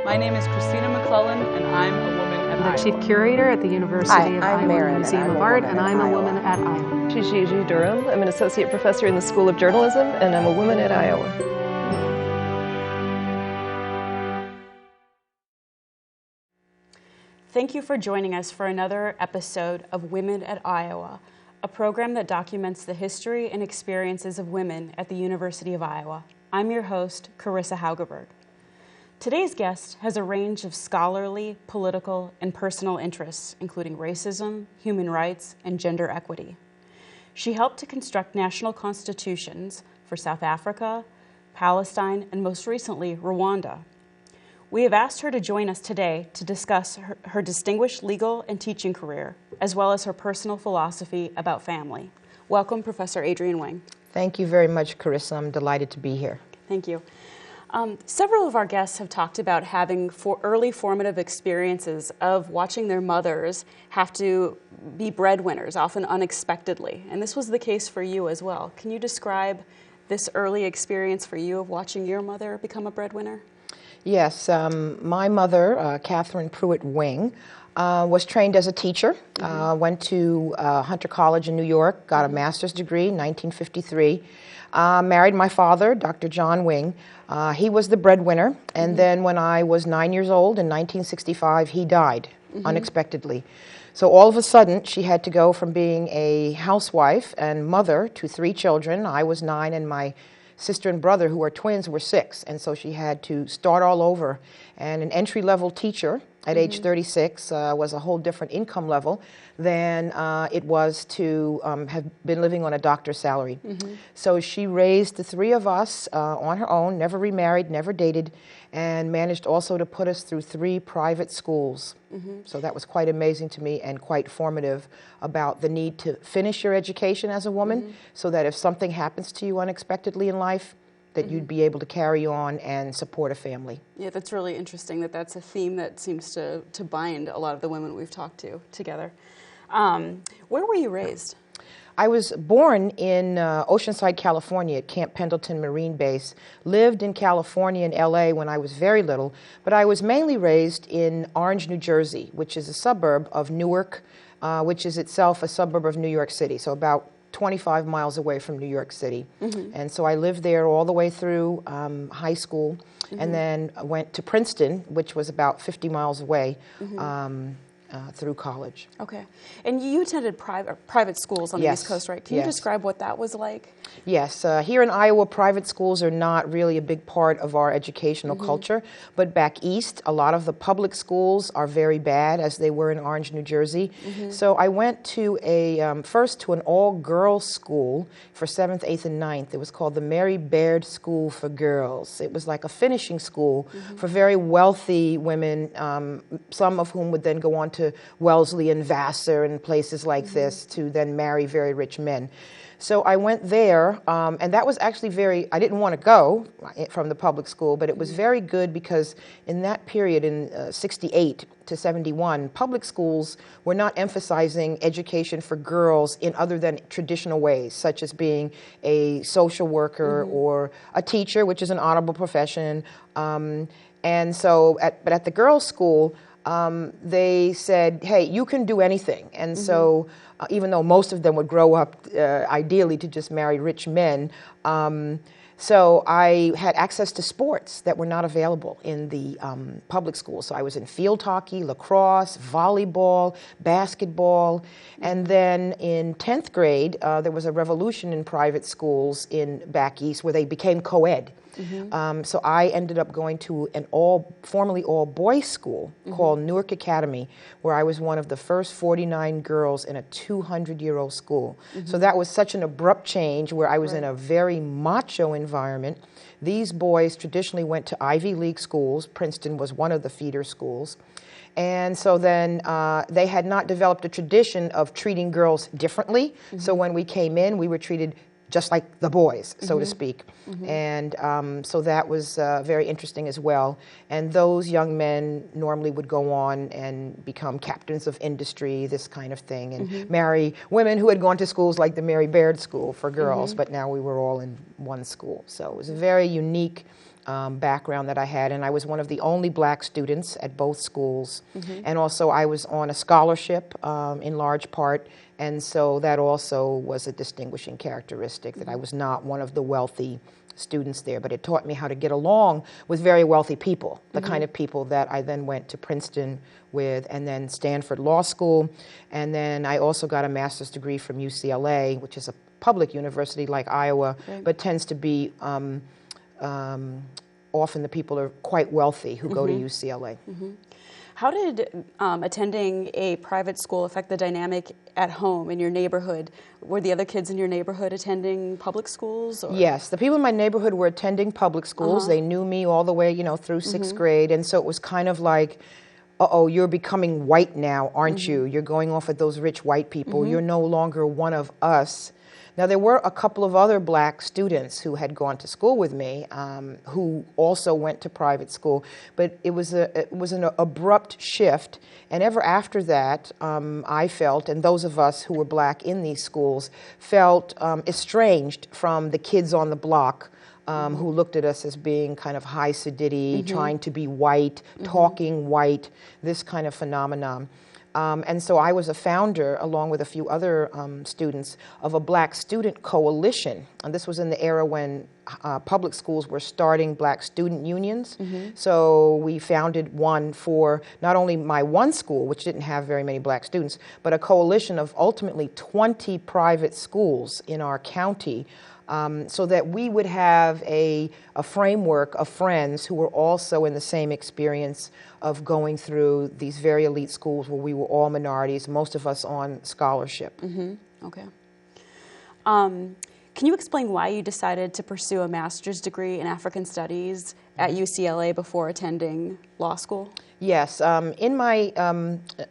My name is Christina McClellan, and I'm a woman at Iowa. I'm the Chief Curator at the University of Iowa Museum of Art, and I'm a woman at Iowa. Gigi Durham. I'm an Associate Professor in the School of Journalism, and I'm a woman at Iowa. Thank you for joining us for another episode of Women at Iowa, a program that documents the history and experiences of women at the University of Iowa. I'm your host, Karissa Haugeberg. Today's guest has a range of scholarly, political, and personal interests, including racism, human rights, and gender equity. She helped to construct national constitutions for South Africa, Palestine, and most recently, Rwanda. We have asked her to join us today to discuss her distinguished legal and teaching career, as well as her personal philosophy about family. Welcome, Professor Adrien Wing. Thank you very much, Karissa. I'm delighted to be here. Thank you. Several of our guests have talked about having early formative experiences of watching their mothers have to be breadwinners, often unexpectedly. And this was the case for you as well. Can you describe this early experience for you of watching your mother become a breadwinner? Yes, my mother, Catherine Pruitt Wing, was trained as a teacher, went to Hunter College in New York, got a master's degree in 1953, married my father, Dr. John Wing. He was the breadwinner, and then when I was 9 years old in 1965, he died unexpectedly. So all of a sudden, she had to go from being a housewife and mother to 3 children. I was 9, and my sister and brother, who are twins, were 6, and so she had to start all over. And an entry-level teacher at age 36 was a whole different income level than it was to have been living on a doctor's salary. So she raised the 3 of us on her own, never remarried, never dated, and managed also to put us through 3 private schools. So that was quite amazing to me and quite formative about the need to finish your education as a woman so that if something happens to you unexpectedly in life, that you'd be able to carry on and support a family. Yeah, that's really interesting that that's a theme that seems to bind a lot of the women we've talked to together. Where were you raised? I was born in Oceanside, California at Camp Pendleton Marine Base, lived in California and LA when I was very little, but I was mainly raised in Orange, New Jersey, which is a suburb of Newark, which is itself a suburb of New York City, so about 25 miles away from New York City. And so I lived there all the way through high school, and then went to Princeton, which was about 50 miles away, through college. Okay. And you attended private schools on the East Coast, right? Can you describe what that was like? Yes. Here in Iowa, private schools are not really a big part of our educational culture, but back east, a lot of the public schools are very bad, as they were in Orange, New Jersey. So I went to first to an all-girls school for 7th, 8th, and 9th. It was called the Mary Baird School for Girls. It was like a finishing school for very wealthy women, some of whom would then go on to Wellesley and Vassar and places like this to then marry very rich men. So I went there, and that was actually I didn't want to go from the public school, but it was very good because in that period, in 68 to 71, public schools were not emphasizing education for girls in other than traditional ways, such as being a social worker or a teacher, which is an honorable profession. And so, but at the girls' school, they said, hey, you can do anything. And so even though most of them would grow up ideally to just marry rich men, so I had access to sports that were not available in the public school. So I was in field hockey, lacrosse, volleyball, basketball. And then in 10th grade, there was a revolution in private schools back east where they became co-ed. So I ended up going to an formerly all-boys school called Newark Academy, where I was one of the first 49 girls in a 200-year-old school. So that was such an abrupt change where I was in a very macho environment. These boys traditionally went to Ivy League schools. Princeton was one of the feeder schools. And so then they had not developed a tradition of treating girls differently. So when we came in, we were treated just like the boys, so to speak. And so that was very interesting as well. And those young men normally would go on and become captains of industry, this kind of thing, and marry women who had gone to schools like the Mary Baird School for girls, but now we were all in one school. So it was a very unique background that I had, and I was one of the only black students at both schools. And also I was on a scholarship in large part, and so that also was a distinguishing characteristic, that I was not one of the wealthy students there, but it taught me how to get along with very wealthy people, the kind of people that I then went to Princeton with, and then Stanford Law School, and then I also got a master's degree from UCLA, which is a public university like Iowa, but tends to be often the people are quite wealthy who go to UCLA. How did attending a private school affect the dynamic at home in your neighborhood? Were the other kids in your neighborhood attending public schools? Or? Yes, the people in my neighborhood were attending public schools. They knew me all the way, through sixth grade, and so it was kind of like, uh-oh, you're becoming white now, aren't you? You're going off with those rich white people. You're no longer one of us. Now, there were a couple of other black students who had gone to school with me who also went to private school, but it was an abrupt shift. And ever after that, I felt, and those of us who were black in these schools, felt estranged from the kids on the block who looked at us as being kind of high sedity, trying to be white, talking white, this kind of phenomenon. And so I was a founder, along with a few other students, of a black student coalition. And this was in the era when public schools were starting black student unions. So we founded one for not only my one school, which didn't have very many black students, but a coalition of ultimately 20 private schools in our county, so that we would have a framework of friends who were also in the same experience of going through these very elite schools where we were all minorities, most of us on scholarship. Okay. Can you explain why you decided to pursue a master's degree in African Studies at UCLA before attending law school? Yes. In my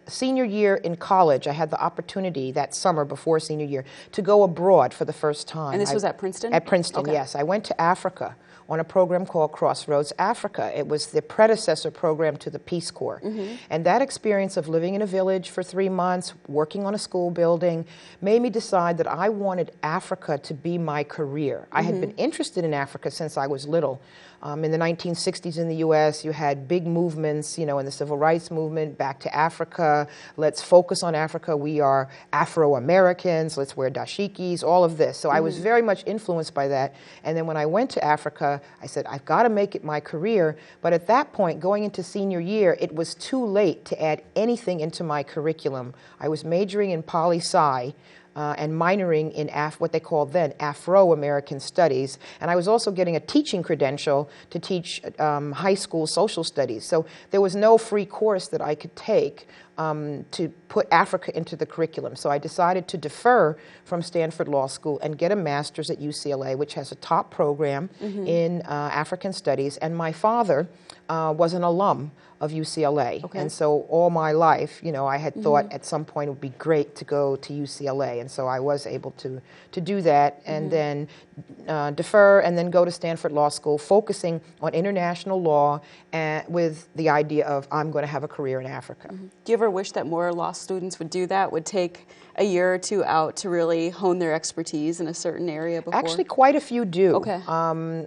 senior year in college, I had the opportunity that summer before senior year to go abroad for the first time. And this was at Princeton? At Princeton, yes. I went to Africa on a program called Crossroads Africa. It was the predecessor program to the Peace Corps. And that experience of living in a village for 3 months, working on a school building, made me decide that I wanted Africa to be my career. I had been interested in Africa since I was little. In the 1960s in the U.S., you had big movements, in the civil rights movement, back to Africa, let's focus on Africa, we are Afro-Americans, let's wear dashikis, all of this. So I was very much influenced by that. And then when I went to Africa, I said, I've got to make it my career. But at that point, going into senior year, it was too late to add anything into my curriculum. I was majoring in poli-sci, and minoring in what they called then Afro-American Studies. And I was also getting a teaching credential to teach high school social studies. So there was no free course that I could take to put Africa into the curriculum. So I decided to defer from Stanford Law School and get a master's at UCLA, which has a top program in African Studies. And my father was an alum of UCLA. And so all my life, I had thought at some point it would be great to go to UCLA. And so I was able to do that and then defer and then go to Stanford Law School, focusing on international law and with the idea of I'm going to have a career in Africa. Do you ever wish that more law students would do that, would take a year or two out to really hone their expertise in a certain area before? Actually, quite a few do. Okay.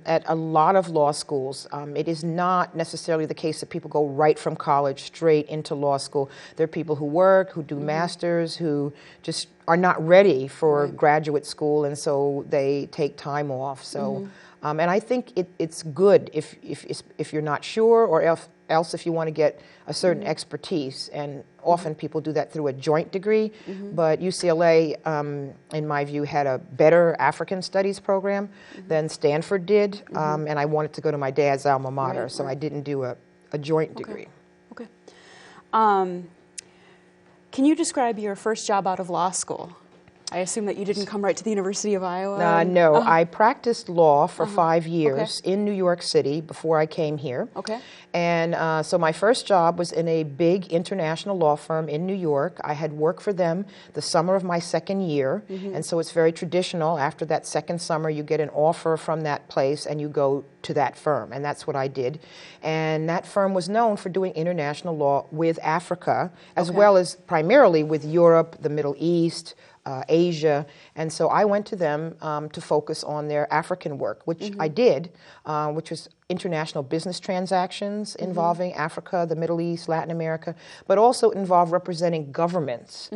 At a lot of law schools. It is not necessarily the case that people go right from college straight into law school. There are people who work, who do masters, who just are not ready for graduate school, and so they take time off. So, and I think it's good if you're not sure, or else if you want to get a certain expertise. And often people do that through a joint degree, but UCLA, in my view, had a better African Studies program than Stanford did, and I wanted to go to my dad's alma mater, so I didn't do a joint degree. Okay. Can you describe your first job out of law school? I assume that you didn't come right to the University of Iowa? No, I practiced law for 5 years in New York City before I came here. Okay. And so my first job was in a big international law firm in New York. I had worked for them the summer of my second year, and so it's very traditional. After that second summer, you get an offer from that place and you go to that firm, and that's what I did. And that firm was known for doing international law with Africa, as well as primarily with Europe, the Middle East, Asia, and so I went to them to focus on their African work, which I did, which was international business transactions involving Africa, the Middle East, Latin America, but also involve representing governments,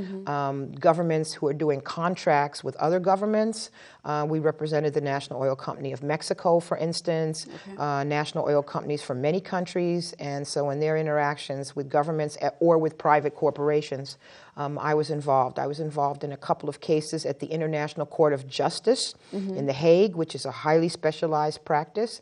governments who are doing contracts with other governments. We represented the National Oil Company of Mexico, for instance, national oil companies from many countries, and so in their interactions with governments or with private corporations, I was involved. I was involved in a couple of cases at the International Court of Justice in The Hague, which is a highly specialized practice.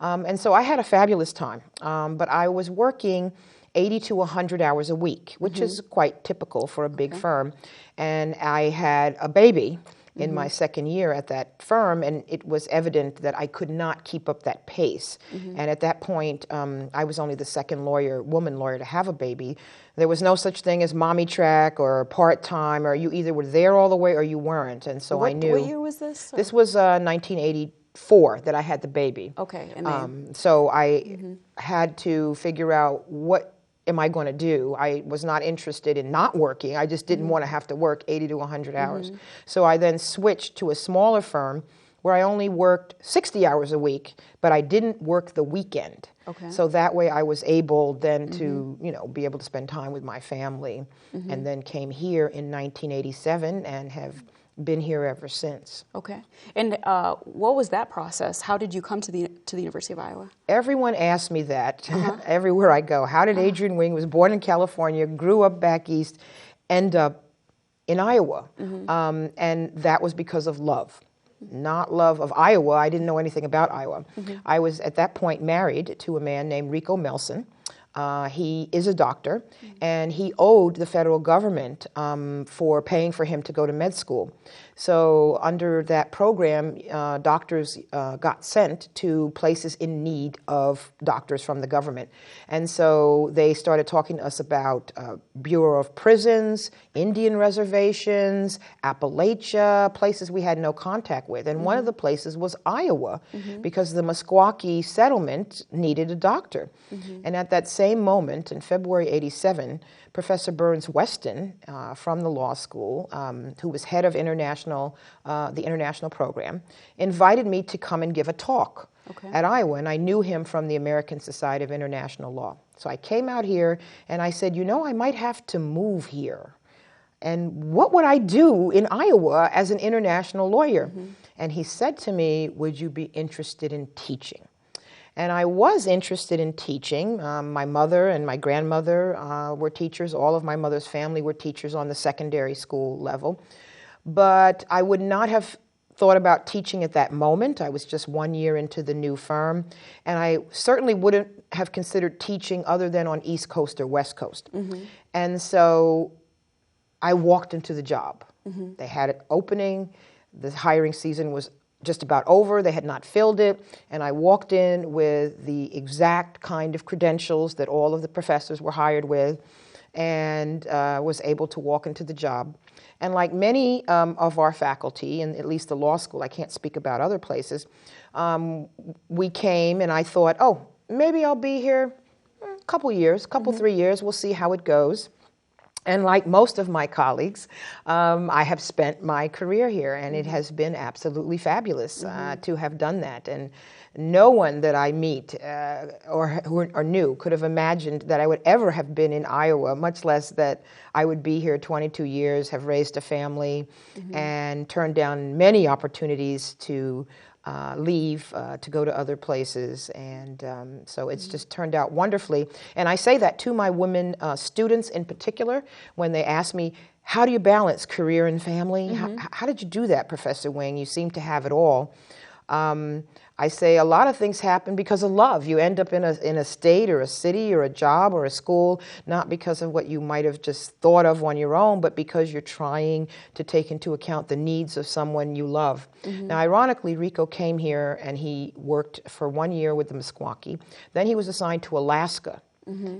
And so I had a fabulous time, but I was working 80 to 100 hours a week, which is quite typical for a big firm. And I had a baby in my second year at that firm, and it was evident that I could not keep up that pace. And at that point, I was only the second woman lawyer to have a baby. There was no such thing as mommy track or part-time, or you either were there all the way or you weren't. And so I knew. What year was this? This was 1984 that I had the baby. Okay. And so I had to figure out, what am I going to do? I was not interested in not working. I just didn't want to have to work 80 to 100 hours. So I then switched to a smaller firm where I only worked 60 hours a week, but I didn't work the weekend. So that way I was able then to, be able to spend time with my family, and then came here in 1987 and have been here ever since. Okay. And what was that process? How did you come to the University of Iowa? Everyone asks me that everywhere I go. How did Adrien Wing, was born in California, grew up back east, end up in Iowa? And that was because of love. Not love of Iowa. I didn't know anything about Iowa. I was at that point married to a man named Rico Melson. He is a doctor, and he owed the federal government for paying for him to go to med school. So under that program, doctors got sent to places in need of doctors from the government. And so they started talking to us about Bureau of Prisons, Indian reservations, Appalachia, places we had no contact with. And one of the places was Iowa, because the Meskwaki settlement needed a doctor. And at that same moment, in February '87, Professor Burns Weston from the law school, who was head of the international program, invited me to come and give a talk at Iowa. And I knew him from the American Society of International Law. So I came out here and I said, I might have to move here. And what would I do in Iowa as an international lawyer? And he said to me, would you be interested in teaching? And I was interested in teaching. My mother and my grandmother were teachers. All of my mother's family were teachers on the secondary school level. But I would not have thought about teaching at that moment. I was just 1 year into the new firm. And I certainly wouldn't have considered teaching other than on East Coast or West Coast. And so I walked into the job. They had an opening. The hiring season was just about over. They had not filled it, and I walked in with the exact kind of credentials that all of the professors were hired with, and was able to walk into the job. And like many of our faculty, and at least the law school, I can't speak about other places, we came and I thought, maybe I'll be here a couple years, 3 years, we'll see how it goes. And like most of my colleagues, I have spent my career here, and it has been absolutely fabulous to have done that. And no one that I meet or knew could have imagined that I would ever have been in Iowa, much less that I would be here 22 years, have raised a family, and turned down many opportunities to leave to go to other places, and so it's just turned out wonderfully. And I say that to my women students in particular when they ask me, how do you balance career and family? How did you do that, Professor Wing? You seem to have it all. I say a lot of things happen because of love. You end up in a state or a city or a job or a school, not because of what you might have just thought of on your own, but because you're trying to take into account the needs of someone you love. Now, ironically, Rico came here and he worked for 1 year with the Meskwaki. Then he was assigned to Alaska.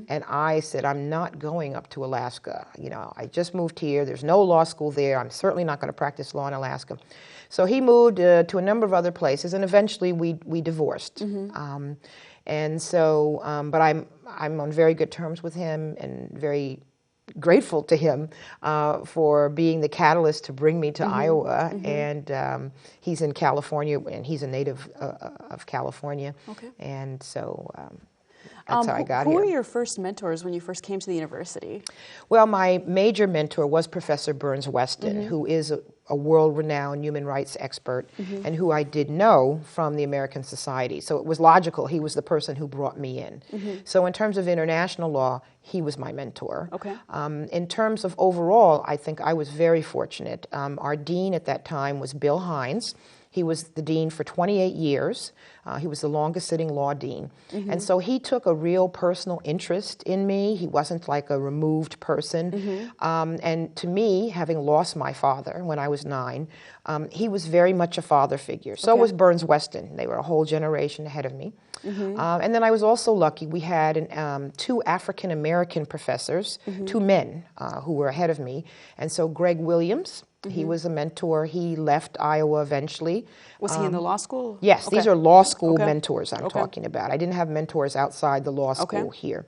And I said, I'm not going up to Alaska. I just moved here. There's no law school there. I'm certainly not going to practice law in Alaska. So he moved to a number of other places, and eventually we divorced. And so, but I'm on very good terms with him and very grateful to him for being the catalyst to bring me to Iowa. And he's in California, and he's a native of California. Okay. And so that's how I got here. Who here. were your first mentors when you first came to the university? Well, my major mentor was Professor Burns Weston, who is a world-renowned human rights expert, and who I did know from the American Society. So it was logical. He was the person who brought me in. So in terms of international law, he was my mentor. Okay. In terms of overall, I think I was very fortunate. Our dean at that time was Bill Hines. He was the dean for 28 years. He was the longest sitting law dean. And so he took a real personal interest in me. He wasn't like a removed person. And to me, having lost my father when I was 9, he was very much a father figure. So was Burns Weston. They were a whole generation ahead of me. And then I was also lucky. We had 2 African-American professors, 2 men who were ahead of me. And so Greg Williams, he was a mentor. He left Iowa eventually. Was he in the law school? Yes, these are law school mentors I'm talking about. I didn't have mentors outside the law school here.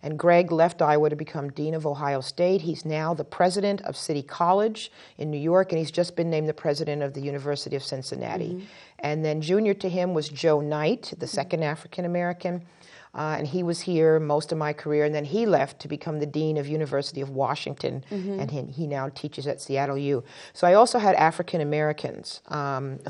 And Greg left Iowa to become Dean of Ohio State. He's now the president of City College in New York, and he's just been named the president of the University of Cincinnati. And then junior to him was Joe Knight, the second African-American. And he was here most of my career, and then he left to become the Dean of University of Washington, and he now teaches at Seattle U. So I also had African-Americans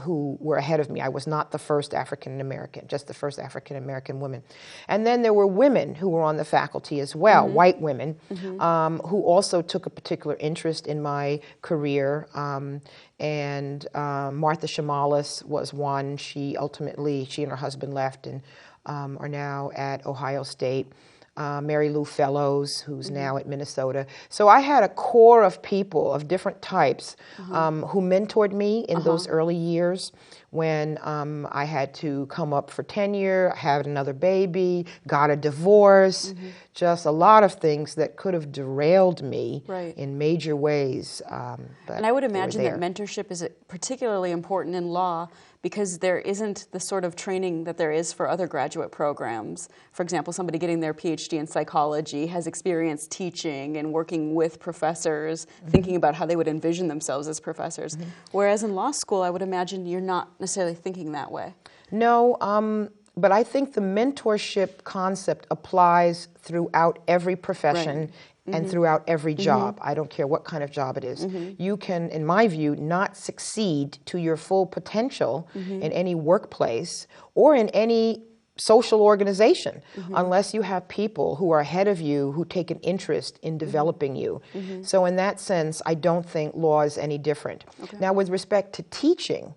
who were ahead of me. I was not the first African-American, just the first African-American woman. And then there were women who were on the faculty as well, white women, who also took a particular interest in my career. And Martha Shamalis was one. She and her husband left and are now at Ohio State. Mary Lou Fellows, who's now at Minnesota. So I had a core of people of different types who mentored me in those early years when I had to come up for tenure, had another baby, got a divorce, just a lot of things that could have derailed me in major ways. And I would imagine that mentorship is particularly important in law because there isn't the sort of training that there is for other graduate programs. For example, somebody getting their PhD in psychology has experience teaching and working with professors, thinking about how they would envision themselves as professors. Whereas in law school, I would imagine you're not necessarily thinking that way. No, but I think the mentorship concept applies throughout every profession and throughout every job. I don't care what kind of job it is. You can, in my view, not succeed to your full potential in any workplace or in any social organization unless you have people who are ahead of you who take an interest in developing you. So in that sense, I don't think law is any different. Now, with respect to teaching,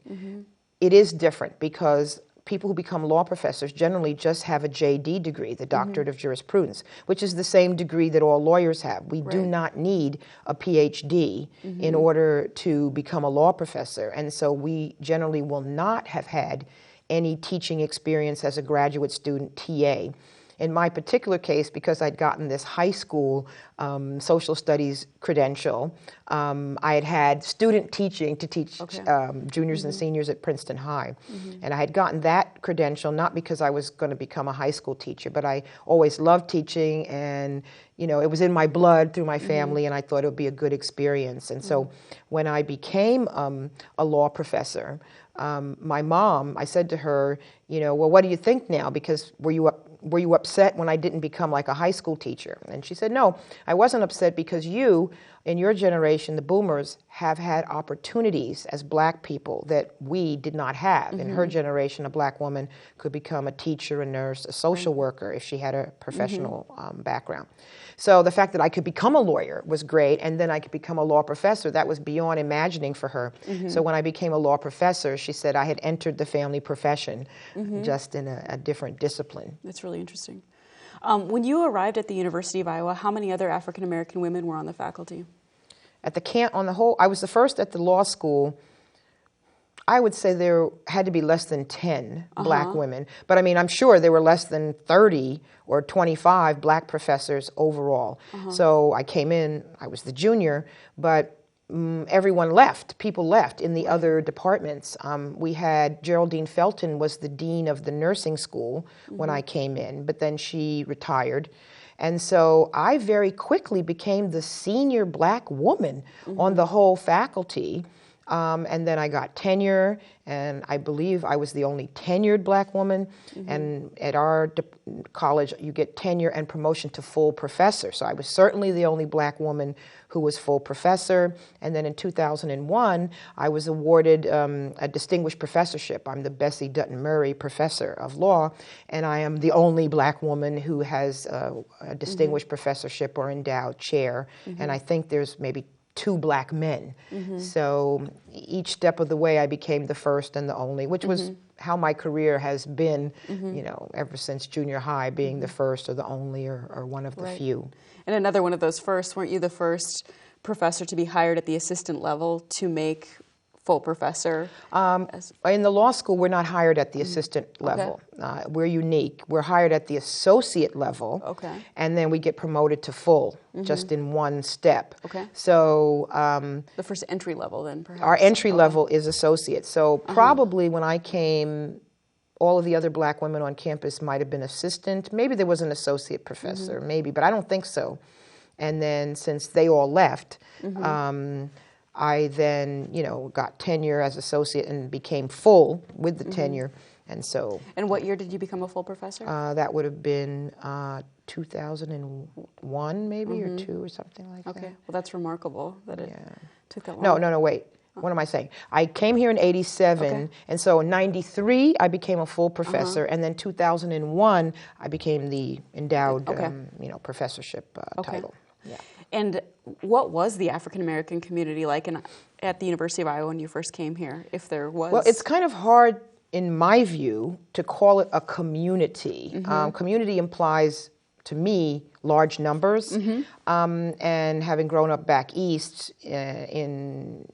it is different because people who become law professors generally just have a JD degree, the Doctorate of Jurisprudence, which is the same degree that all lawyers have. We do not need a PhD in order to become a law professor. And so we generally will not have had any teaching experience as a graduate student, TA. In my particular case, because I'd gotten this high school social studies credential, I had had student teaching to teach juniors and seniors at Princeton High. And I had gotten that credential not because I was going to become a high school teacher, but I always loved teaching, and it was in my blood through my family, and I thought it would be a good experience. And so when I became a law professor, my mom, I said to her, well, what do you think now? Because were you upset when I didn't become like a high school teacher? And she said, no, I wasn't upset because you, in your generation, the boomers, have had opportunities as black people that we did not have. In her generation, a black woman could become a teacher, a nurse, a social worker if she had a professional background. So the fact that I could become a lawyer was great, and then I could become a law professor, that was beyond imagining for her. So when I became a law professor, she said I had entered the family profession, just in a different discipline. That's really interesting. When you arrived at the University of Iowa, how many other African-American women were on the faculty? At the camp, on the whole, I was the first at the law school. I would say there had to be less than 10 black women. But I mean, I'm sure there were less than 30 or 25 black professors overall. So I came in, I was the junior, but everyone left. People left in the other departments. We had Geraldine Felton was the dean of the nursing school when I came in, but then she retired. And so I very quickly became the senior black woman on the whole faculty. And then I got tenure, and I believe I was the only tenured black woman. And at our college, you get tenure and promotion to full professor. So I was certainly the only black woman who was full professor. And then in 2001, I was awarded a distinguished professorship. I'm the Bessie Dutton Murray Professor of Law, and I am the only black woman who has a distinguished professorship or endowed chair. And I think there's maybe 2 black men. So each step of the way I became the first and the only, which was how my career has been, you know, ever since junior high, being the first or the only or one of the few. And another one of those first, weren't you the first professor to be hired at the assistant level to make full professor? In the law school, we're not hired at the assistant level. We're unique. We're hired at the associate level, and then we get promoted to full, just in one step. So the first entry level then, perhaps? Our entry level is associate. So probably when I came, all of the other black women on campus might have been assistant. Maybe there was an associate professor, maybe, but I don't think so. And then since they all left, I then, you know, got tenure as associate and became full with the tenure, and so. And what year did you become a full professor? That would have been 2001, maybe, or 2, or something like that. Okay, well, that's remarkable that it took that long. No, wait. What am I saying? I came here in '87, and so in '93 I became a full professor, and then 2001 I became the endowed, you know, professorship title. Yeah. And what was the African American community like at the University of Iowa when you first came here, if there was? Well, it's kind of hard, in my view, to call it a community. Community implies, to me, large numbers. And having grown up back east in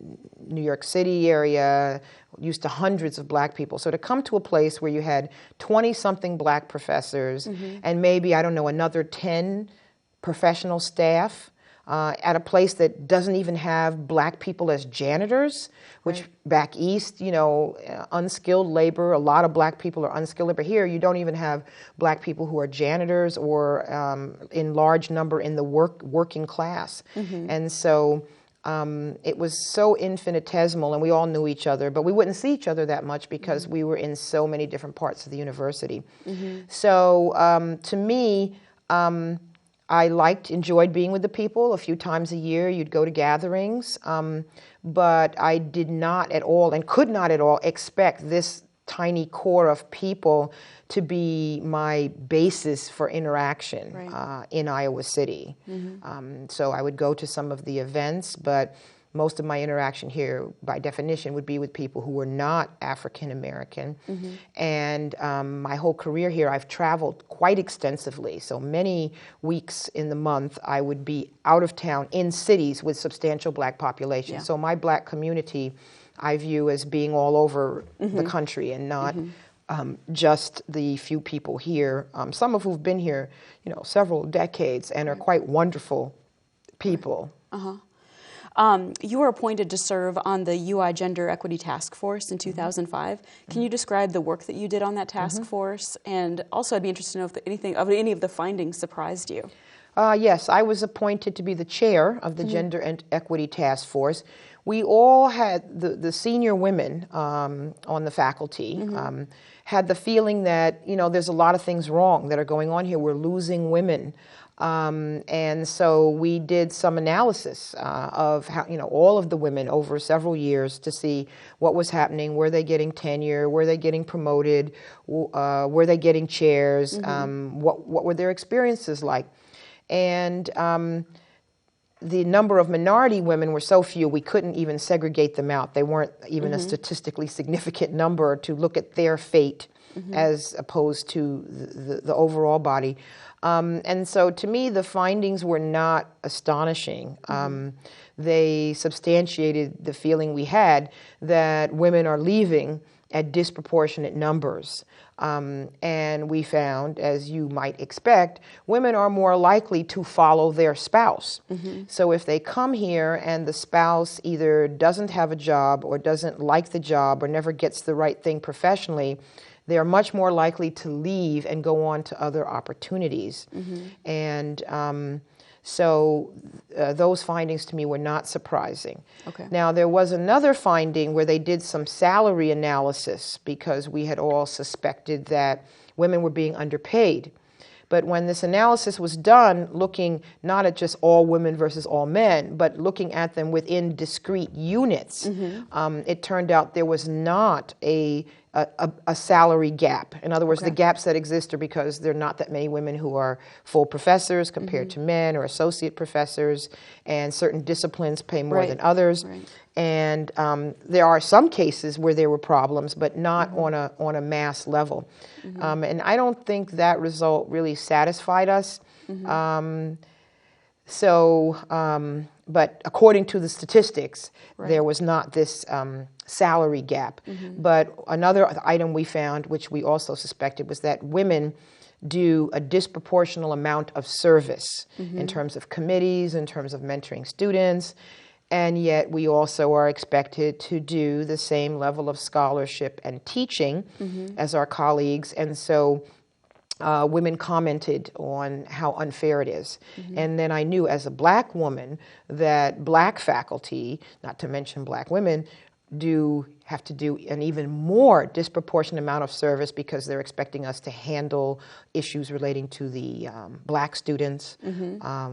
New York City area, used to hundreds of black people. So to come to a place where you had 20-something black professors and maybe, I don't know, another 10 professional staff, at a place that doesn't even have black people as janitors, which back east, you know, unskilled labor, a lot of black people are unskilled labor. Here, you don't even have black people who are janitors or in large number in the working class. And so it was so infinitesimal, and we all knew each other, but we wouldn't see each other that much because we were in so many different parts of the university. So to me, I enjoyed being with the people. A few times a year, you'd go to gatherings, but I did not at all and could not at all expect this tiny core of people to be my basis for interaction in Iowa City. So I would go to some of the events, but most of my interaction here, by definition, would be with people who were not African American. And my whole career here, I've traveled quite extensively. So many weeks in the month, I would be out of town in cities with substantial black populations. So my black community, I view as being all over the country and not just the few people here, some of who've been here, you know, several decades and are quite wonderful people. You were appointed to serve on the UI Gender Equity Task Force in 2005. Can you describe the work that you did on that task force? And also, I'd be interested to know if any of the findings surprised you. Yes, I was appointed to be the chair of the Gender and Equity Task Force. We all had, the senior women on the faculty had the feeling that, you know, there's a lot of things wrong that are going on here. We're losing women. And so we did some analysis of how, you know, all of the women over several years to see what was happening. Were they getting tenure? Were they getting promoted? Were they getting chairs? What were their experiences like? And the number of minority women were so few, we couldn't even segregate them out. They weren't even a statistically significant number to look at their fate as opposed to the overall body. And so to me, the findings were not astonishing. They substantiated the feeling we had that women are leaving at disproportionate numbers. And we found, as you might expect, women are more likely to follow their spouse. So if they come here and the spouse either doesn't have a job or doesn't like the job or never gets the right thing professionally, they are much more likely to leave and go on to other opportunities. And so those findings to me were not surprising. Okay. Now, there was another finding where they did some salary analysis because we had all suspected that women were being underpaid. But when this analysis was done, looking not at just all women versus all men, but looking at them within discrete units, it turned out there was not a salary gap. In other words, the gaps that exist are because there are not that many women who are full professors compared to men, or associate professors, and certain disciplines pay more than others. And there are some cases where there were problems, but not on a mass level. And I don't think that result really satisfied us. But according to the statistics, there was not this salary gap. But another item we found, which we also suspected, was that women do a disproportional amount of service in terms of committees, in terms of mentoring students, and yet we also are expected to do the same level of scholarship and teaching as our colleagues. And so women commented on how unfair it is. And then I knew as a black woman that black faculty, not to mention black women, have to do an even more disproportionate amount of service because they're expecting us to handle issues relating to the black students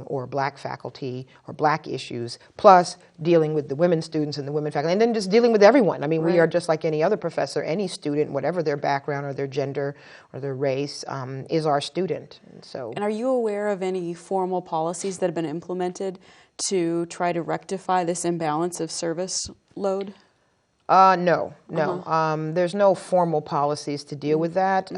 or black faculty or black issues, plus dealing with the women students and the women faculty, and then just dealing with everyone. I mean, we are just like any other professor. Any student, whatever their background or their gender or their race, is our student. And are you aware of any formal policies that have been implemented to try to rectify this imbalance of service load? No. There's no formal policies to deal with that.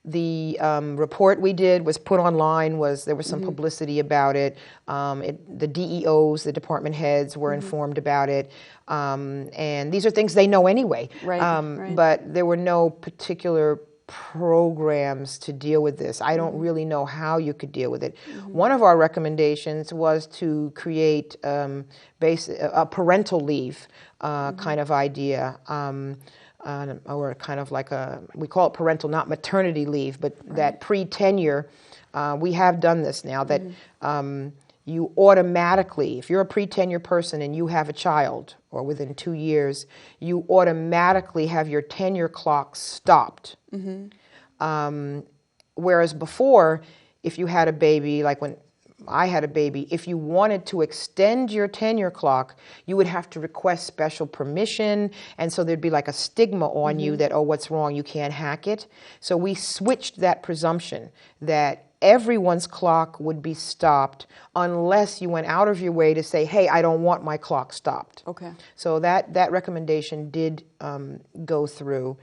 The report we did was put online. There was some publicity about it. The DEOs, the department heads, were informed about it. And these are things they know anyway. But there were no particular programs to deal with this. I don't really know how you could deal with it. One of our recommendations was to create a parental leave kind of idea, or kind of like we call it parental, not maternity leave, but that pre-tenure. We have done this now, that you automatically, if you're a pre-tenure person and you have a child, or within 2 years, you automatically have your tenure clock stopped. Whereas before, if you had a baby, like when I had a baby, if you wanted to extend your tenure clock, you would have to request special permission, and so there'd be like a stigma on you that, oh, what's wrong, you can't hack it. So we switched that presumption that everyone's clock would be stopped unless you went out of your way to say, hey, I don't want my clock stopped. So that recommendation did go through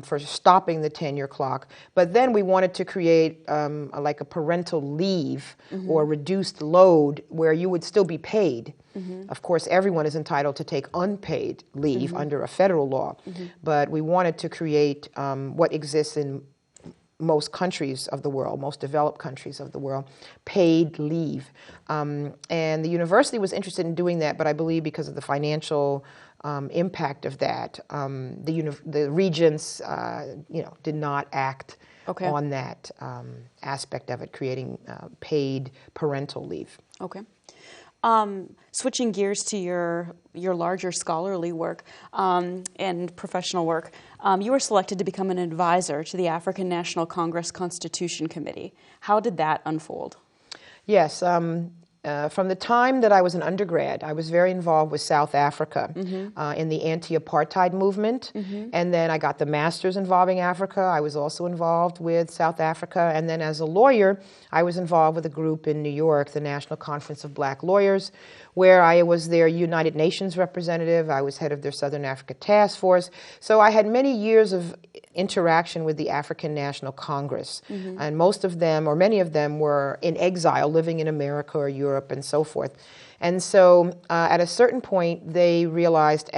for stopping the tenure clock. But then we wanted to create like a parental leave or reduced load where you would still be paid. Of course, everyone is entitled to take unpaid leave under a federal law. But we wanted to create what exists in most countries of the world, most developed countries of the world, paid leave. And the university was interested in doing that, but I believe because of the financial impact of that, the regents, did not act on that aspect of it, creating paid parental leave. Switching gears to your larger scholarly work and professional work, you were selected to become an advisor to the African National Congress Constitution Committee. How did that unfold? Yes. From the time that I was an undergrad, I was very involved with South Africa in the anti-apartheid movement. And then I got the master's involving Africa. I was also involved with South Africa. And then as a lawyer, I was involved with a group in New York, the National Conference of Black Lawyers, where I was their United Nations representative. I was head of their Southern Africa Task Force. So I had many years of interaction with the African National Congress. And most of them, or many of them, were in exile, living in America or Europe and so forth. And so at a certain point, they realized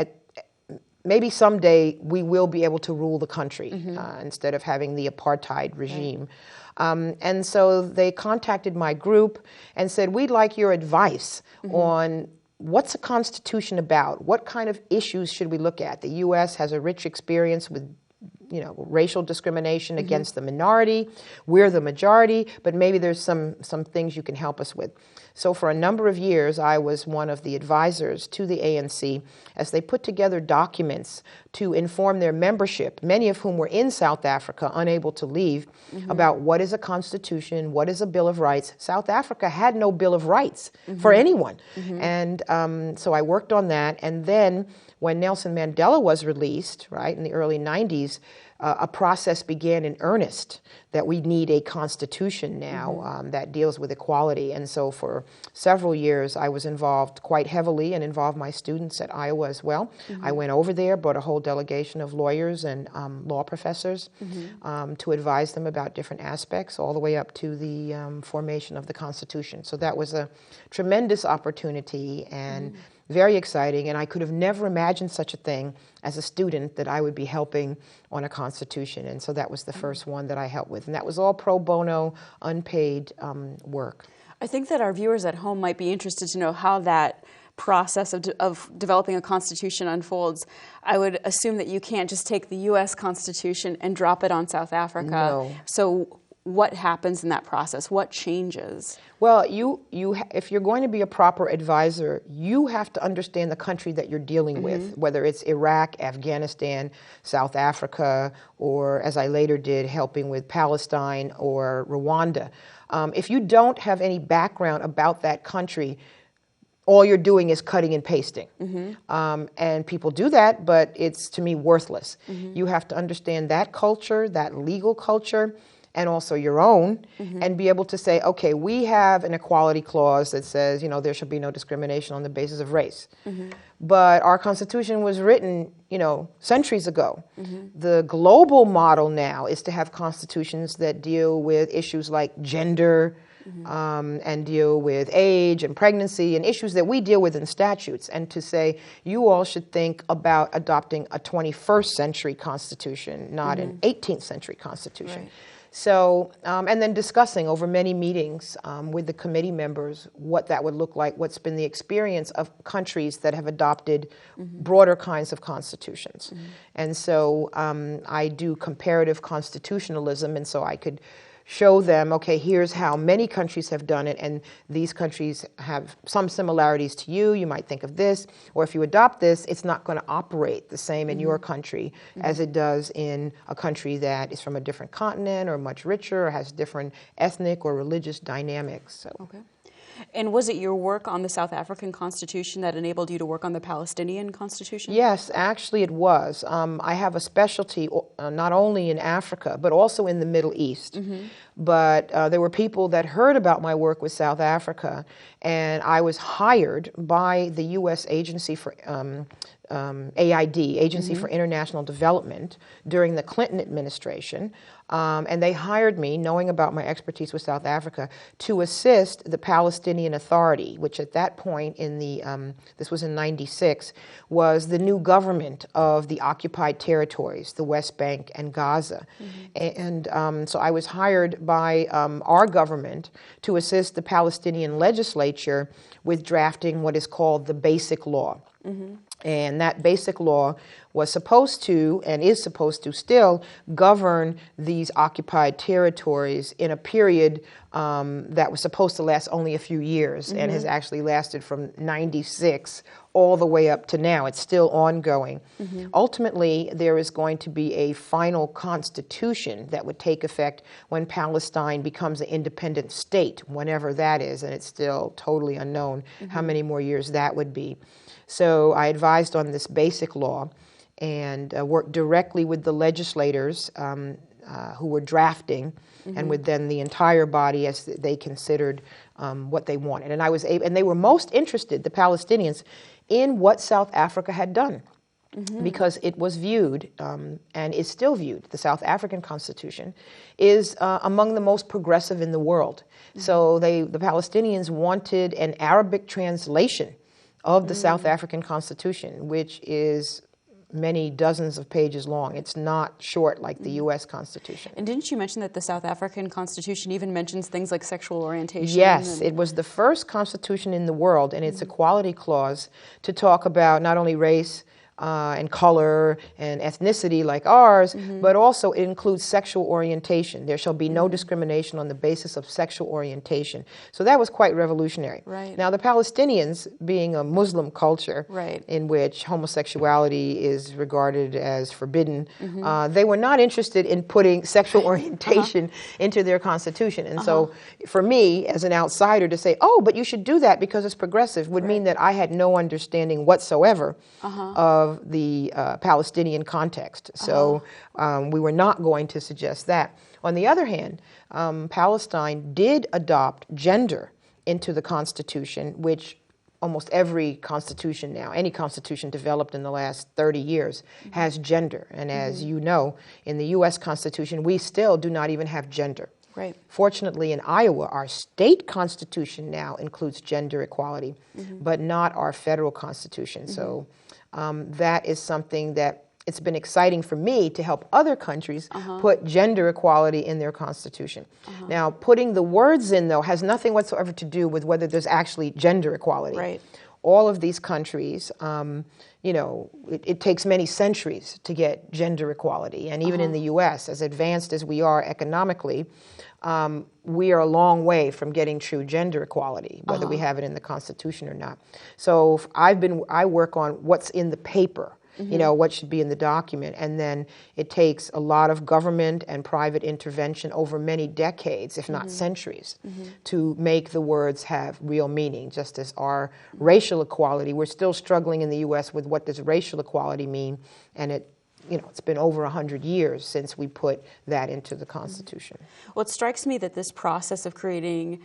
maybe someday we will be able to rule the country instead of having the apartheid regime. And so they contacted my group and said, we'd like your advice on what's a constitution about? What kind of issues should we look at? The U.S. has a rich experience with racial discrimination against the minority. We're the majority, but maybe there's some things you can help us with. So for a number of years, I was one of the advisors to the ANC as they put together documents to inform their membership, many of whom were in South Africa, unable to leave, about what is a constitution, what is a Bill of Rights. South Africa had no Bill of Rights for anyone. And so I worked on that. And then when Nelson Mandela was released, right, in the early 90s, a process began in earnest that we need a constitution now that deals with equality. And so for several years, I was involved quite heavily and involved my students at Iowa as well. I went over there, brought a whole delegation of lawyers and law professors to advise them about different aspects, all the way up to the formation of the Constitution. So that was a tremendous opportunity and very exciting, and I could have never imagined such a thing as a student, that I would be helping on a constitution. And so that was the first one that I helped with. And that was all pro bono, unpaid work. I think that our viewers at home might be interested to know how that process of developing a constitution unfolds. I would assume that you can't just take the U.S. Constitution and drop it on South Africa. No. So what happens in that process? What changes? Well, if you're going to be a proper advisor, you have to understand the country that you're dealing with, whether it's Iraq, Afghanistan, South Africa, or as I later did, helping with Palestine or Rwanda. If you don't have any background about that country, all you're doing is cutting and pasting. And people do that, but it's, to me, worthless. You have to understand that culture, that legal culture, and also your own, and be able to say, okay, we have an equality clause that says, there should be no discrimination on the basis of race. But our Constitution was written, centuries ago. The global model now is to have constitutions that deal with issues like gender, and deal with age and pregnancy and issues that we deal with in statutes, and to say, you all should think about adopting a 21st century constitution, not an 18th century constitution. Right. So, and then discussing over many meetings with the committee members what that would look like, what's been the experience of countries that have adopted broader kinds of constitutions. And so I do comparative constitutionalism, and so I could show them, okay, here's how many countries have done it, and these countries have some similarities to you. You might think of this, or if you adopt this, it's not going to operate the same in your country as it does in a country that is from a different continent or much richer or has different ethnic or religious dynamics. So. Okay. And was it your work on the South African Constitution that enabled you to work on the Palestinian Constitution? Yes, actually it was. I have a specialty not only in Africa, but also in the Middle East. But there were people that heard about my work with South Africa, and I was hired by the U.S. Agency for AID, Agency for International Development, during the Clinton administration. And they hired me, knowing about my expertise with South Africa, to assist the Palestinian Authority, which at that point in the, this was in '96, was the new government of the occupied territories, the West Bank and Gaza. And so I was hired by our government to assist the Palestinian legislature with drafting what is called the Basic Law. And that basic law was supposed to, and is supposed to still, govern these occupied territories in a period that was supposed to last only a few years, and has actually lasted from '96 all the way up to now. It's still ongoing. Ultimately, there is going to be a final constitution that would take effect when Palestine becomes an independent state, whenever that is, and it's still totally unknown how many more years that would be. So I advised on this basic law and worked directly with the legislators who were drafting, and with then the entire body as they considered what they wanted. And I was able, and they were most interested, the Palestinians, in what South Africa had done, because it was viewed and is still viewed. The South African Constitution is among the most progressive in the world. So the Palestinians wanted an Arabic translation of the South African Constitution, which is many dozens of pages long. It's not short like the U.S. Constitution. And didn't you mention that the South African Constitution even mentions things like sexual orientation? Yes, it was the first constitution in the world in its equality clause to talk about not only race, and color and ethnicity like ours, but also it includes sexual orientation. There shall be no discrimination on the basis of sexual orientation. So that was quite revolutionary. Right. Now the Palestinians, being a Muslim culture in which homosexuality is regarded as forbidden, they were not interested in putting sexual orientation into their constitution. And so for me, as an outsider, to say, oh, but you should do that because it's progressive, would mean that I had no understanding whatsoever of the Palestinian context. So we were not going to suggest that. On the other hand, Palestine did adopt gender into the Constitution, which almost every constitution now, any constitution developed in the last 30 years, has gender. And as you know, in the U.S. Constitution, we still do not even have gender. Right. Fortunately, in Iowa, our state constitution now includes gender equality, but not our federal constitution. So that is something that it's been exciting for me to help other countries put gender equality in their constitution. Now, putting the words in, though, has nothing whatsoever to do with whether there's actually gender equality. Right. All of these countries, you know, it takes many centuries to get gender equality. And even in the U.S., as advanced as we are economically, we are a long way from getting true gender equality, whether we have it in the Constitution or not. So I work on what's in the paper, you know, what should be in the document. And then it takes a lot of government and private intervention over many decades, if not centuries, to make the words have real meaning. Just as our racial equality, we're still struggling in the U.S. with what does racial equality mean, and it's been over 100 years since we put that into the Constitution. Well, it strikes me that this process of creating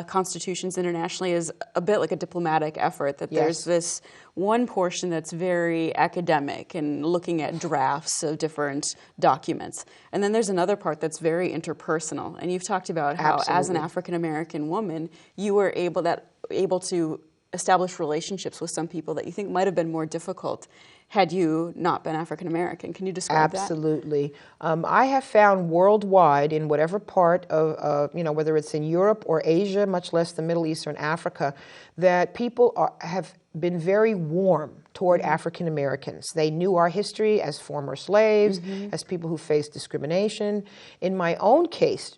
constitutions internationally is a bit like a diplomatic effort, that there's this one portion that's very academic and looking at drafts of different documents. And then there's another part that's very interpersonal. And you've talked about how, as an African-American woman, you were able to establish relationships with some people that you think might have been more difficult had you not been African-American. Can you describe that? Absolutely. I have found worldwide, in whatever part of, whether it's in Europe or Asia, much less the Middle East or in Africa, that people have been very warm toward African-Americans. They knew our history as former slaves, as people who faced discrimination. In my own case,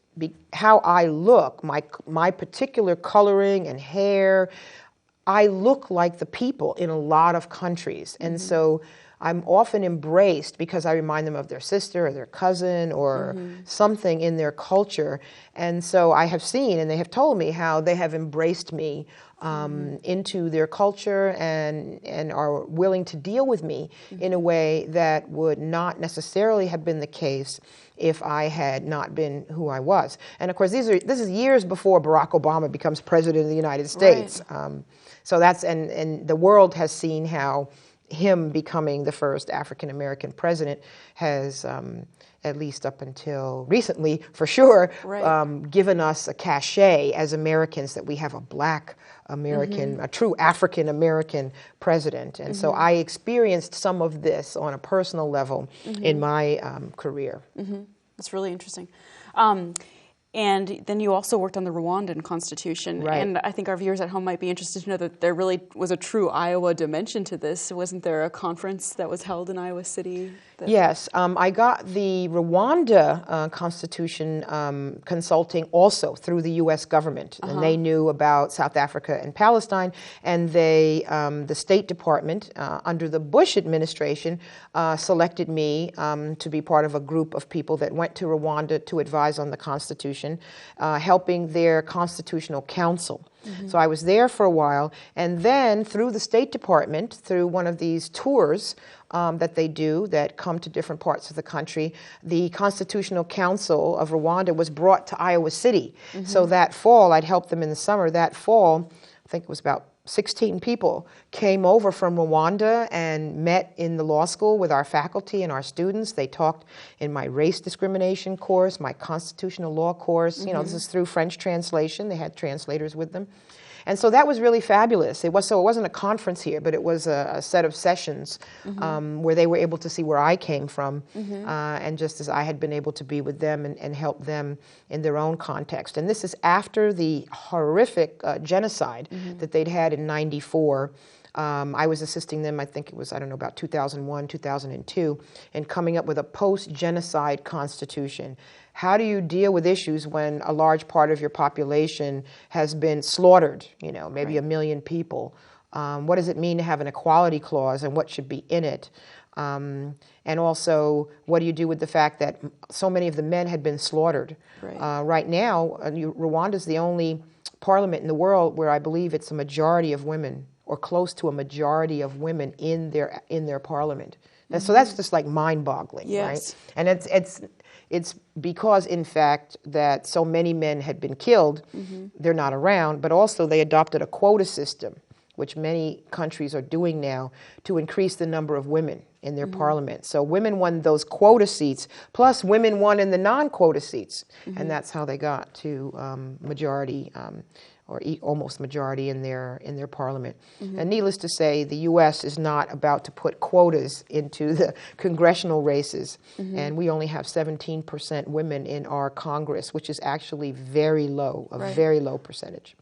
how I look, my particular coloring and hair, I look like the people in a lot of countries. And so I'm often embraced because I remind them of their sister or their cousin or something in their culture. And so I have seen, and they have told me how they have embraced me into their culture and are willing to deal with me in a way that would not necessarily have been the case if I had not been who I was. And of course, this is years before Barack Obama becomes president of the United States. Right. So that's, and the world has seen how him becoming the first African-American president has, at least up until recently, for sure, given us a cachet as Americans that we have a Black American, a true African-American president. And so I experienced some of this on a personal level in my career. That's really interesting. And then you also worked on the Rwandan Constitution. Right. And I think our viewers at home might be interested to know that there really was a true Iowa dimension to this. Wasn't there a conference that was held in Iowa City? Yes. I got the Rwanda Constitution consulting also through the U.S. government. And they knew about South Africa and Palestine. And they, the State Department, under the Bush administration, selected me to be part of a group of people that went to Rwanda to advise on the Constitution. Helping their constitutional council. So I was there for a while, and then through the State Department, through one of these tours that they do that come to different parts of the country, the Constitutional Council of Rwanda was brought to Iowa City. So that fall, I'd helped them in the summer, that fall, I think it was about 16 people came over from Rwanda and met in the law school with our faculty and our students. They talked in my race discrimination course, my constitutional law course. You know, this is through French translation. They had translators with them. And so that was really fabulous. It wasn't a conference here, but it was a set of sessions where they were able to see where I came from, and just as I had been able to be with them and help them in their own context. And this is after the horrific genocide that they'd had in '94 I was assisting them, I think it was, I don't know, about 2001, 2002, in coming up with a post-genocide constitution. How do you deal with issues when a large part of your population has been slaughtered, you know, maybe a million people? What does it mean to have an equality clause, and what should be in it? And also, what do you do with the fact that so many of the men had been slaughtered? Right now, Rwanda is the only parliament in the world where I believe it's a majority of women, or close to a majority of women in their parliament. And so that's just like mind-boggling, right? And it's because, in fact, that so many men had been killed, they're not around, but also they adopted a quota system, which many countries are doing now, to increase the number of women in their parliament. So women won those quota seats, plus women won in the non-quota seats, and that's how they got to majority, or almost majority in their parliament. And needless to say, the U.S. is not about to put quotas into the congressional races, and we only have 17% women in our Congress, which is actually very low, a very low percentage.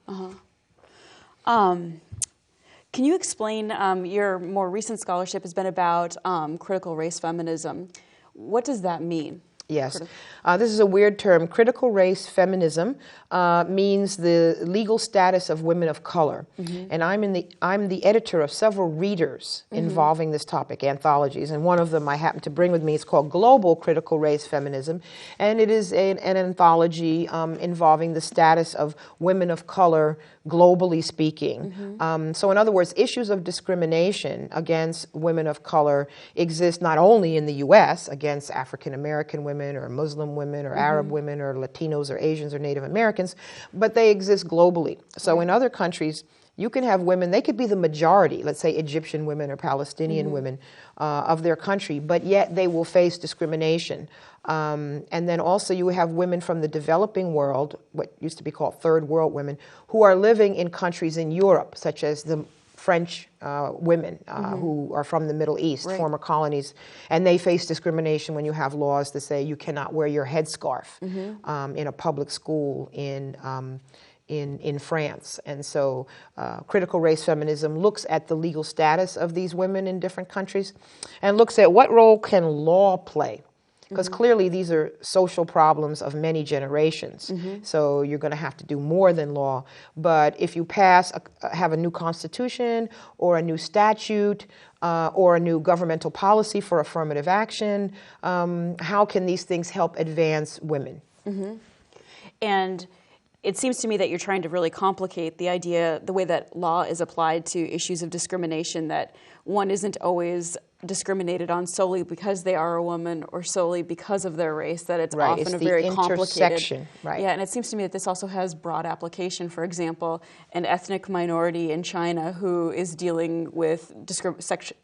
Can you explain, your more recent scholarship has been about critical race feminism. What does that mean? Yes. This is a weird term. Critical race feminism means the legal status of women of color. And I'm the editor of several readers involving this topic, anthologies. And one of them I happen to bring with me is called Global Critical Race Feminism. And it is an anthology involving the status of women of color, globally speaking. So in other words, issues of discrimination against women of color exist not only in the U.S. against African-American women, or Muslim women, or Arab women, or Latinos, or Asians, or Native Americans, but they exist globally. So in other countries, you can have women, they could be the majority, let's say Egyptian women or Palestinian women of their country, but yet they will face discrimination. And then also you have women from the developing world, what used to be called third world women, who are living in countries in Europe, such as the French women who are from the Middle East, former colonies, and they face discrimination when you have laws that say you cannot wear your headscarf in a public school in France. And so critical race feminism looks at the legal status of these women in different countries and looks at what role can law play. Because clearly these are social problems of many generations. So you're going to have to do more than law. But if you have a new constitution or a new statute or a new governmental policy for affirmative action, how can these things help advance women? And it seems to me that you're trying to really complicate the idea, the way that law is applied to issues of discrimination, that one isn't always discriminated on solely because they are a woman or solely because of their race, that it's often it's a the very intersection, complicated. Yeah, and it seems to me that this also has broad application. For example, an ethnic minority in China who is dealing with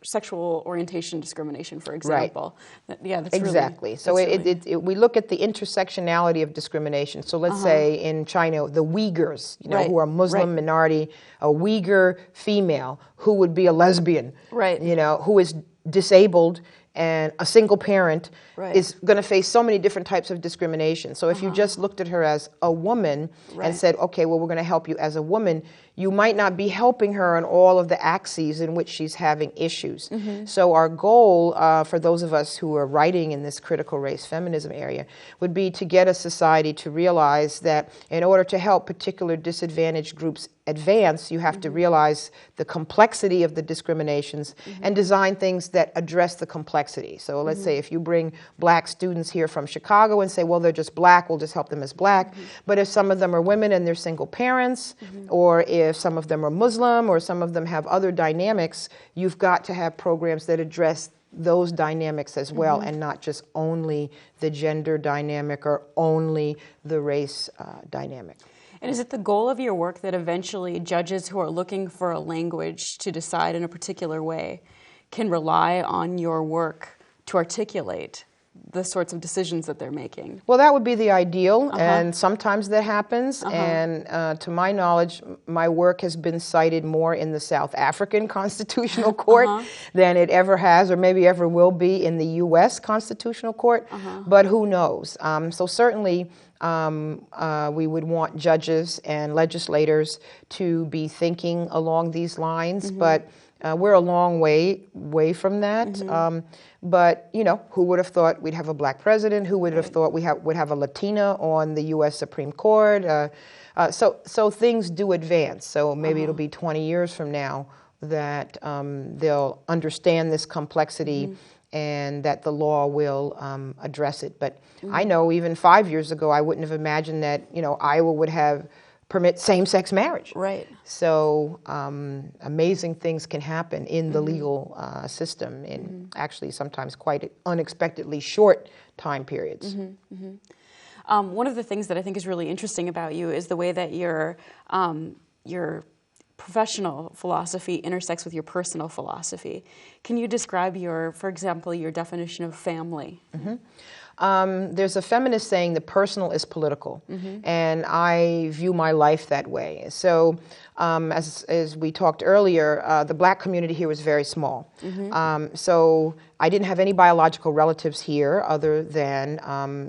sexual orientation discrimination, for example. Yeah, that's exactly. Really, so really... we look at the intersectionality of discrimination. So let's say in China, the Uyghurs, you know, who are Muslim minority, a Uyghur female who would be a lesbian, you know, who is disabled and a single parent is going to face so many different types of discrimination. So if you just looked at her as a woman and said, okay, well, we're going to help you as a woman, you might not be helping her on all of the axes in which she's having issues. So our goal for those of us who are writing in this critical race feminism area would be to get a society to realize that in order to help particular disadvantaged groups advance, you have to realize the complexity of the discriminations and design things that address the complexity. So let's say if you bring black students here from Chicago and say, well, they're just black, we'll just help them as black. But if some of them are women and they're single parents, or if some of them are Muslim, or some of them have other dynamics, you've got to have programs that address those dynamics as well, and not just only the gender dynamic or only the race dynamic. And is it the goal of your work that eventually judges who are looking for a language to decide in a particular way can rely on your work to articulate the sorts of decisions that they're making? Well, that would be the ideal, and sometimes that happens. And to my knowledge, my work has been cited more in the South African Constitutional Court than it ever has, or maybe ever will be, in the U.S. Constitutional Court. But who knows? So certainly, we would want judges and legislators to be thinking along these lines, but We're a long way from that. But, you know, who would have thought we'd have a black president? Who would have thought we would have a Latina on the U.S. Supreme Court? So things do advance. So maybe it'll be 20 years from now that they'll understand this complexity and that the law will address it. But I know even 5 years ago, I wouldn't have imagined that, you know, Iowa would have permit same-sex marriage. Right. So amazing things can happen in the legal system in actually sometimes quite unexpectedly short time periods. One of the things that I think is really interesting about you is the way that your professional philosophy intersects with your personal philosophy. Can you describe for example, your definition of family? There's a feminist saying the personal is political, and I view my life that way. So as we talked earlier, the black community here was very small. So I didn't have any biological relatives here other than,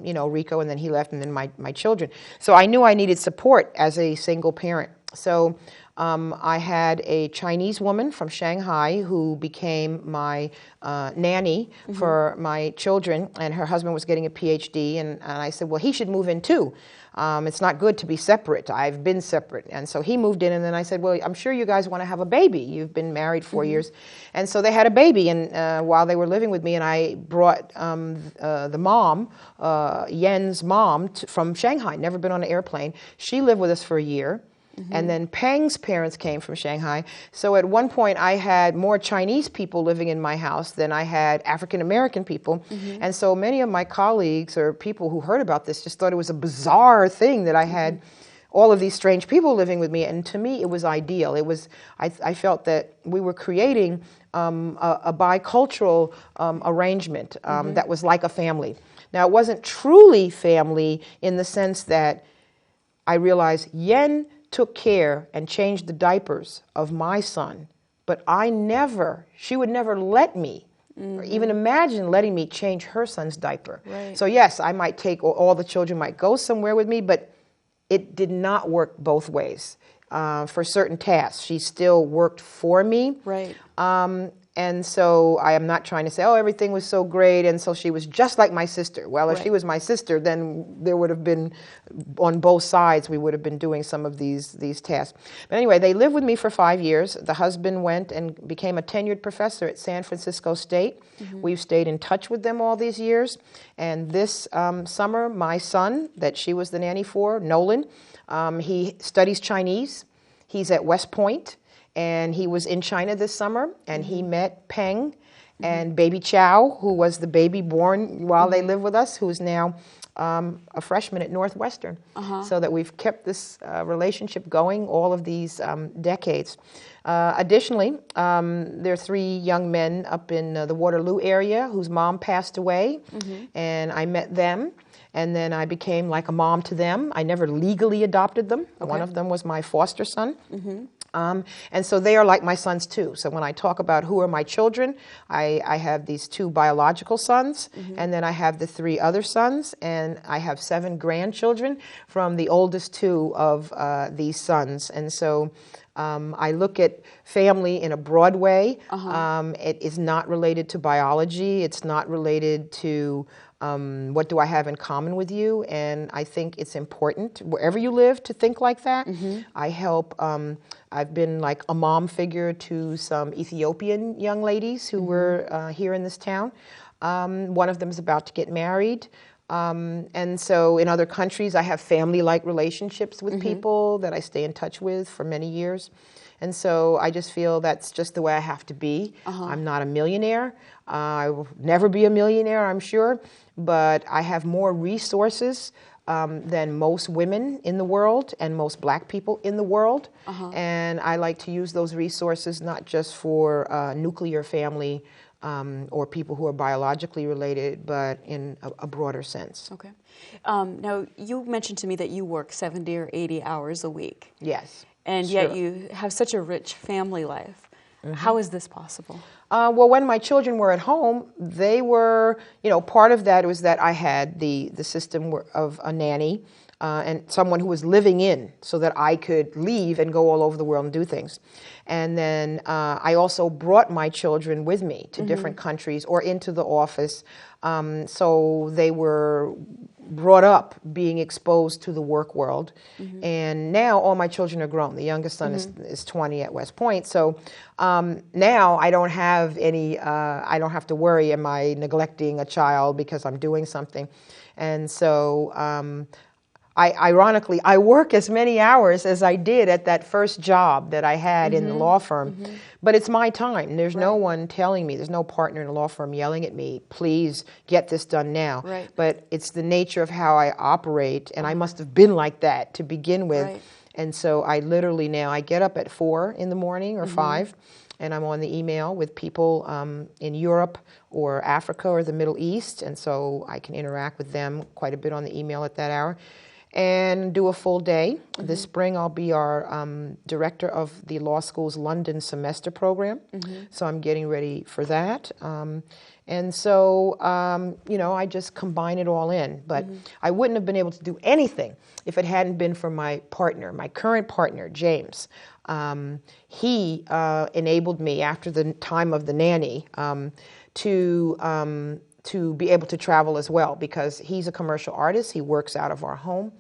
you know, Rico, and then he left, and then my children. So I knew I needed support as a single parent. So I had a Chinese woman from Shanghai who became my nanny for my children, and her husband was getting a PhD, and I said, well, he should move in too. It's not good to be separate. I've been separate. And so he moved in, and then I said, well, I'm sure you guys want to have a baby. You've been married 4 years. And so they had a baby, and while they were living with me, and I brought the mom, Yen's mom, from Shanghai, never been on an airplane. She lived with us for a year. And then Peng's parents came from Shanghai. So at one point I had more Chinese people living in my house than I had African-American people. And so many of my colleagues or people who heard about this just thought it was a bizarre thing that I had all of these strange people living with me. And to me, it was ideal. It was, I felt that we were creating a bicultural arrangement that was like a family. Now, it wasn't truly family in the sense that I realized Yen took care and changed the diapers of my son, but she would never let me or even imagine letting me change her son's diaper. Right. So yes, I might take, all the children might go somewhere with me, but it did not work both ways. For certain tasks, she still worked for me. Right. And so I am not trying to say, oh, everything was so great, and so she was just like my sister. Well, if she was my sister, then there would have been, on both sides, we would have been doing some of these tasks. But anyway, they lived with me for 5 years. The husband went and became a tenured professor at San Francisco State. We've stayed in touch with them all these years. And this summer, my son, that she was the nanny for, Nolan, he studies Chinese. He's at West Point. And he was in China this summer, and he met Peng and baby Chow, who was the baby born while they lived with us, who's now a freshman at Northwestern. So that we've kept this relationship going all of these decades. Additionally, there are 3 young men up in the Waterloo area whose mom passed away, and I met them. And then I became like a mom to them. I never legally adopted them. One of them was my foster son. And so they are like my sons too. So when I talk about who are my children, I have these 2 biological sons, and then I have the 3 other sons, and I have 7 grandchildren from the oldest 2 of these sons. And so I look at family in a broad way. It is not related to biology. It's not related to what do I have in common with you? And I think it's important, wherever you live, to think like that. I help, I've been like a mom figure to some Ethiopian young ladies who were here in this town. One of them is about to get married. And so in other countries, I have family-like relationships with people that I stay in touch with for many years. And so I just feel that's just the way I have to be. I'm not a millionaire. I will never be a millionaire, I'm sure. But I have more resources than most women in the world and most black people in the world. And I like to use those resources not just for nuclear family or people who are biologically related, but in a broader sense. Okay. Now, you mentioned to me that you work 70 or 80 hours a week. Yes. And yet you have such a rich family life. How is this possible? Well, when my children were at home, they were, part of that was that I had the system of a nanny. and someone who was living in, so that I could leave and go all over the world and do things. And then I also brought my children with me to different countries or into the office. So they were brought up being exposed to the work world. And now all my children are grown. The youngest son is 20 at West Point. So now I don't have any, I don't have to worry, am I neglecting a child because I'm doing something? And so ironically, I work as many hours as I did at that first job that I had in the law firm, but it's my time. There's no one telling me, there's no partner in a law firm yelling at me, please get this done now. But it's the nature of how I operate, and I must have been like that to begin with. And so I literally now, I get up at 4 in the morning or 5, and I'm on the email with people in Europe or Africa or the Middle East, and so I can interact with them quite a bit on the email at that hour. And do a full day. This spring I'll be our director of the law school's London semester program. So I'm getting ready for that. And so, you know, I just combine it all in. But I wouldn't have been able to do anything if it hadn't been for my partner, my current partner, James. He enabled me after the time of the nanny to be able to travel as well, because he's a commercial artist. He works out of our home,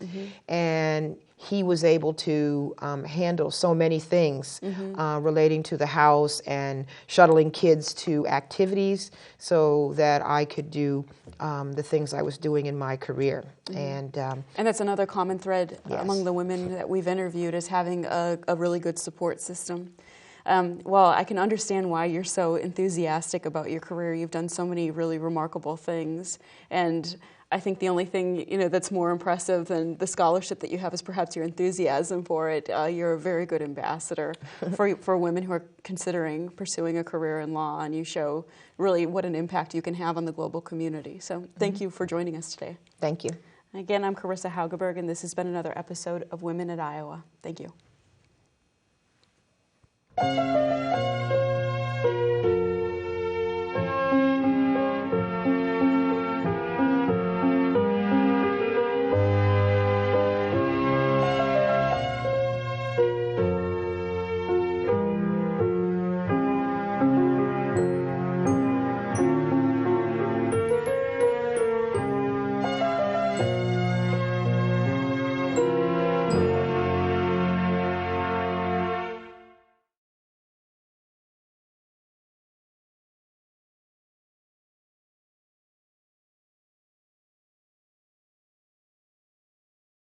and he was able to handle so many things relating to the house and shuttling kids to activities so that I could do the things I was doing in my career. And that's another common thread among the women that we've interviewed, is having a really good support system. Well, I can understand why you're so enthusiastic about your career. You've done so many really remarkable things, and I think the only thing, you know, that's more impressive than the scholarship that you have is perhaps your enthusiasm for it. You're a very good ambassador for women who are considering pursuing a career in law, and you show really what an impact you can have on the global community. So thank you for joining us today. Thank you. Again, I'm Karissa Haugeberg, and this has been another episode of Women at Iowa. Thank you.